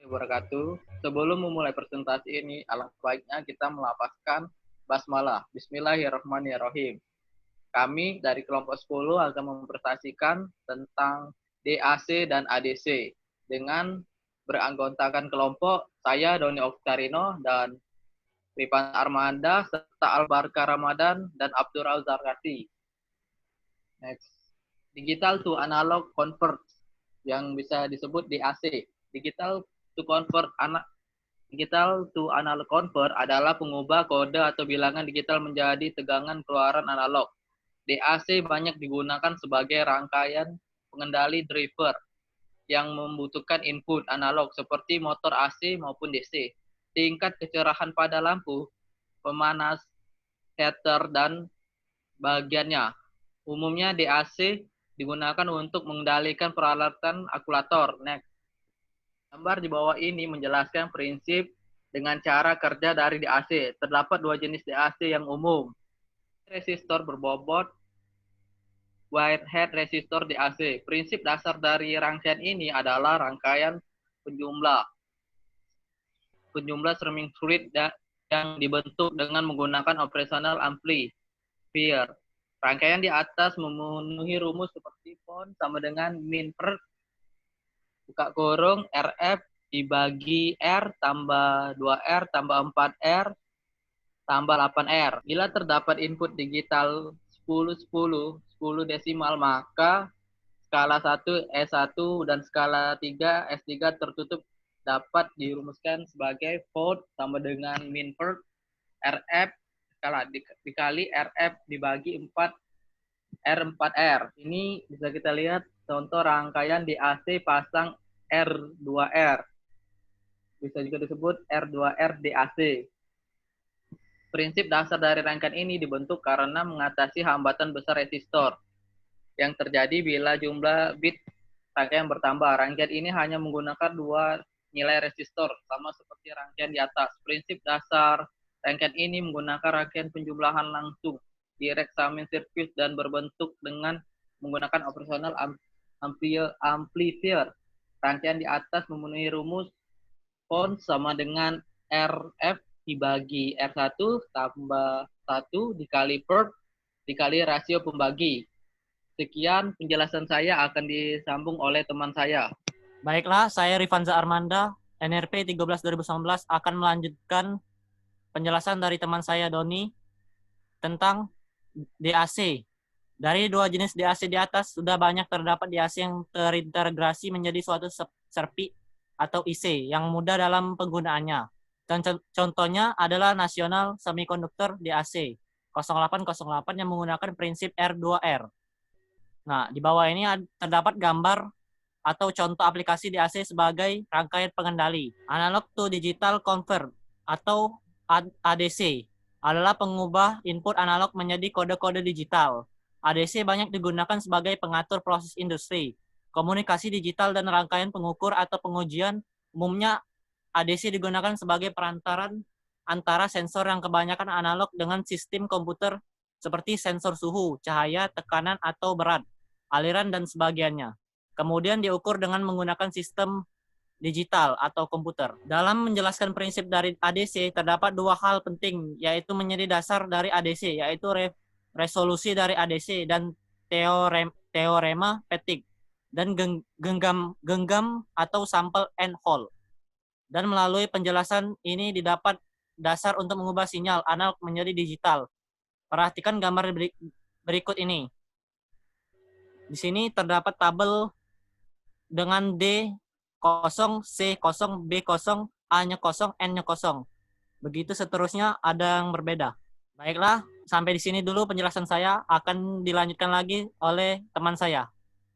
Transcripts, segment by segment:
wabarakatuh. Sebelum memulai presentasi ini, alangkah baiknya kita melafazkan basmalah. Bismillahirrahmanirrahim. Kami dari kelompok 10 akan mempresentasikan tentang DAC dan ADC dengan beranggotakan kelompok saya Doni Oktarino dan Rifan Armanda serta Albarka Ramadan dan Abdul Zarkati. Next. Digital to analog convert yang bisa disebut DAC. Digital to analog convert adalah pengubah kode atau bilangan digital menjadi tegangan keluaran analog. DAC banyak digunakan sebagai rangkaian pengendali driver yang membutuhkan input analog seperti motor AC maupun DC. Tingkat kecerahan pada lampu, pemanas, heater, dan bagiannya. Umumnya DAC digunakan untuk mengendalikan peralatan akumulator. Next. Gambar di bawah ini menjelaskan prinsip dengan cara kerja dari DAC. Terdapat dua jenis DAC yang umum. Resistor berbobot, Whitehead resistor DAC. Prinsip dasar dari rangkaian ini adalah rangkaian penjumlah streaming fluid yang dibentuk dengan menggunakan operational amplifier. Rangkaian di atas memenuhi rumus seperti font sama dengan min per buka kurung RF dibagi R tambah 2R tambah 4R tambah 8R. Bila terdapat input digital 10 desimal, maka skala 1 S1 dan skala 3 S3 tertutup dapat dirumuskan sebagai volt sama dengan min per RF skala dikali RF dibagi 4 R4R. Ini bisa kita lihat contoh rangkaian DAC pasang R2R. Bisa juga disebut R2R DAC. Prinsip dasar dari rangkaian ini dibentuk karena mengatasi hambatan besar resistor yang terjadi bila jumlah bit rangkaian bertambah. Rangkaian ini hanya menggunakan dua nilai resistor, sama seperti rangkaian di atas. Prinsip dasar rangkaian ini menggunakan rangkaian penjumlahan langsung, direct summing circuit, dan berbentuk dengan menggunakan operational amplifier. Rangkaian di atas memenuhi rumus font sama dengan RF dibagi R1 tambah 1 dikali per dikali rasio pembagi. Sekian penjelasan saya, akan disambung oleh teman saya. Baiklah, saya Rifanza Armanda, NRP 13/2019 akan melanjutkan penjelasan dari teman saya Doni tentang DAC. Dari dua jenis DAC di atas, sudah banyak terdapat DAC yang terintegrasi menjadi suatu serpi atau IC yang mudah dalam penggunaannya. Dan contohnya adalah National Semiconductor DAC 0808 yang menggunakan prinsip R2R. Nah, di bawah ini terdapat gambar atau contoh aplikasi DAC sebagai rangkaian pengendali. Analog to Digital Convert atau ADC adalah pengubah input analog menjadi kode-kode digital. ADC banyak digunakan sebagai pengatur proses industri, komunikasi digital, dan rangkaian pengukur atau pengujian. Umumnya ADC digunakan sebagai perantaran antara sensor yang kebanyakan analog dengan sistem komputer seperti sensor suhu, cahaya, tekanan, atau berat, aliran, dan sebagainya. Kemudian diukur dengan menggunakan sistem digital atau komputer. Dalam menjelaskan prinsip dari ADC, terdapat dua hal penting, yaitu menjadi dasar dari ADC, yaitu resolusi dari ADC dan teorema Petik, dan genggam atau sample and hold. Dan melalui penjelasan ini didapat dasar untuk mengubah sinyal analog menjadi digital. Perhatikan gambar berikut ini. Di sini terdapat tabel dengan D0, C0, B0, A-nya 0, N-nya 0. Begitu seterusnya, ada yang berbeda. Baiklah, sampai di sini dulu penjelasan saya. Akan dilanjutkan lagi oleh teman saya.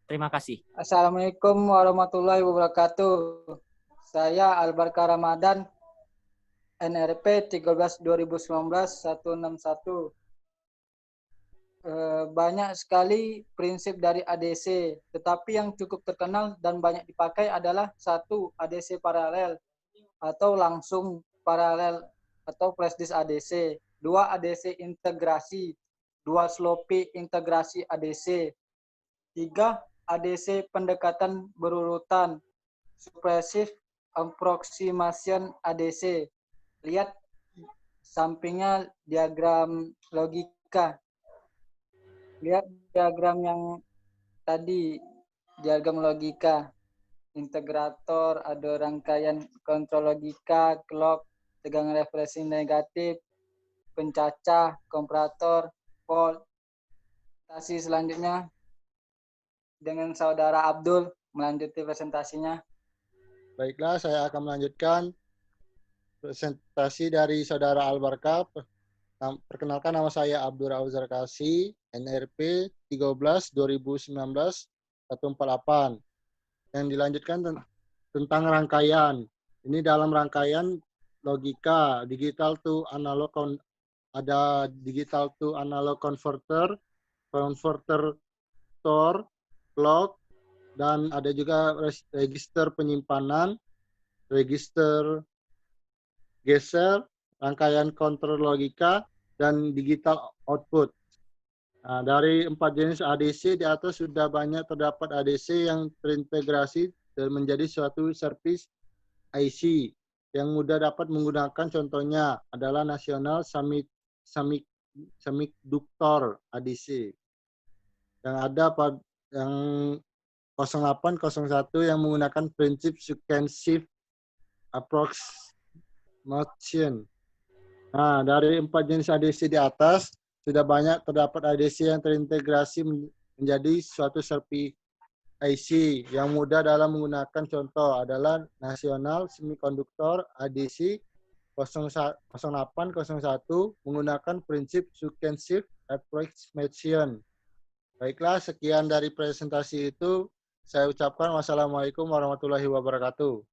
Terima kasih. Assalamualaikum warahmatullahi wabarakatuh. Saya Albarka Ramadan, NRP 13/2019 161. Banyak sekali prinsip dari ADC, tetapi yang cukup terkenal dan banyak dipakai adalah 1. ADC paralel atau langsung paralel atau flash disk ADC. 2. ADC integrasi, dual slope integrasi ADC. 3. ADC pendekatan berurutan, suppressive approximation ADC. Lihat sampingnya diagram logika. Lihat diagram yang tadi, diagram logika. Integrator, ada rangkaian kontrol logika, clock, tegangan refreshing negatif, pencacah, komparator, fault. Selanjutnya dengan saudara Abdul melanjuti presentasinya. Baiklah, saya akan melanjutkan presentasi dari saudara Albarka. Perkenalkan, nama saya Abdul Auzar Kasi, NRP 13 2019 148. Yang dilanjutkan tentang rangkaian. Ini dalam rangkaian logika digital to analog, ada digital to analog converter, converter store, clock, dan ada juga register penyimpanan, register geser, rangkaian kontrol logika, dan digital output. Nah, dari 4 jenis ADC di atas sudah banyak terdapat ADC yang terintegrasi dan menjadi suatu service IC yang mudah dapat menggunakan. Contohnya adalah National Semiconductor ADC yang ada pada yang 0801 yang menggunakan prinsip sequential approximation. Nah, dari 4 jenis ADC di atas sudah banyak terdapat ADC yang terintegrasi menjadi suatu service IC yang mudah dalam menggunakan. Contoh adalah National Semiconductor ADC 0801 menggunakan prinsip sequential approximation. Baiklah, sekian dari presentasi itu. Saya ucapkan wassalamualaikum warahmatullahi wabarakatuh.